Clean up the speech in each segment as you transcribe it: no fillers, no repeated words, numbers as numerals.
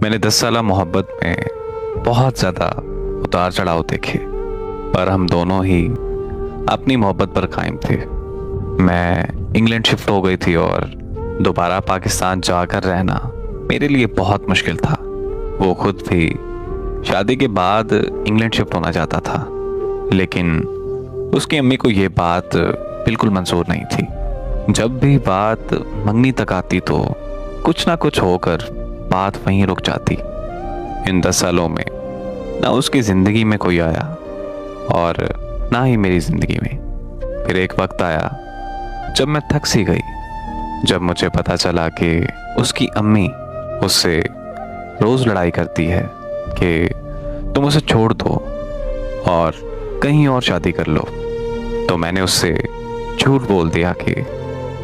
मैंने 10 साला मोहब्बत में बहुत ज़्यादा उतार चढ़ाव देखे, पर हम दोनों ही अपनी मोहब्बत पर कायम थे। मैं इंग्लैंड शिफ्ट हो गई थी और दोबारा पाकिस्तान जाकर रहना मेरे लिए बहुत मुश्किल था। वो खुद भी शादी के बाद इंग्लैंड शिफ्ट होना चाहता था, लेकिन उसकी अम्मी को ये बात बिल्कुल मंजूर नहीं थी। जब भी बात मंगनी तक आती तो कुछ ना कुछ होकर बात वहीं रुक जाती। इन 10 सालों में ना उसकी ज़िंदगी में कोई आया और ना ही मेरी ज़िंदगी में। फिर एक वक्त आया जब मैं थक सी गई, जब मुझे पता चला कि उसकी अम्मी उससे रोज़ लड़ाई करती है कि तुम उसे छोड़ दो और कहीं और शादी कर लो। तो मैंने उससे झूठ बोल दिया कि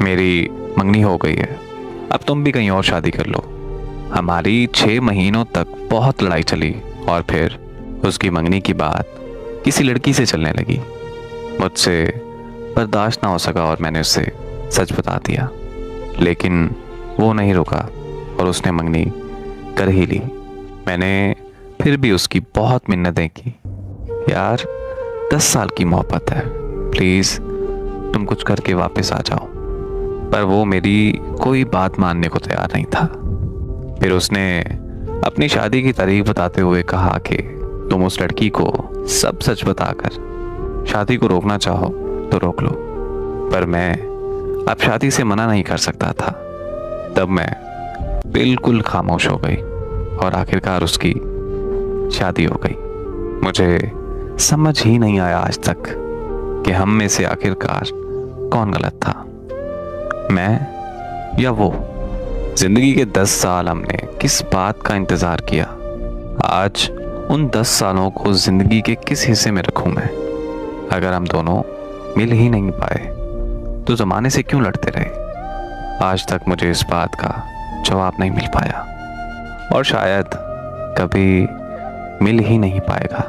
मेरी मंगनी हो गई है, अब तुम भी कहीं और शादी कर लो। हमारी 6 महीनों तक बहुत लड़ाई चली और फिर उसकी मंगनी की बात किसी लड़की से चलने लगी। मुझसे बर्दाश्त ना हो सका और मैंने उससे सच बता दिया, लेकिन वो नहीं रुका और उसने मंगनी कर ही ली। मैंने फिर भी उसकी बहुत मिन्नतें की, यार 10 साल की मोहब्बत है, प्लीज़ तुम कुछ करके वापस आ जाओ। पर वो मेरी कोई बात मानने को तैयार नहीं था। फिर उसने अपनी शादी की तारीख बताते हुए कहा कि तुम उस लड़की को सब सच बताकर शादी को रोकना चाहो तो रोक लो। पर मैं अब शादी से मना नहीं कर सकता था। तब मैं बिल्कुल खामोश हो गई और आखिरकार उसकी शादी हो गई। मुझे समझ ही नहीं आया आज तक कि हम में से आखिरकार कौन गलत था, मैं या वो। जिंदगी के 10 साल हमने किस बात का इंतजार किया। आज उन 10 सालों को जिंदगी के किस हिस्से में रखूं मैं? अगर हम दोनों मिल ही नहीं पाए तो जमाने से क्यों लड़ते रहे? आज तक मुझे इस बात का जवाब नहीं मिल पाया और शायद कभी मिल ही नहीं पाएगा।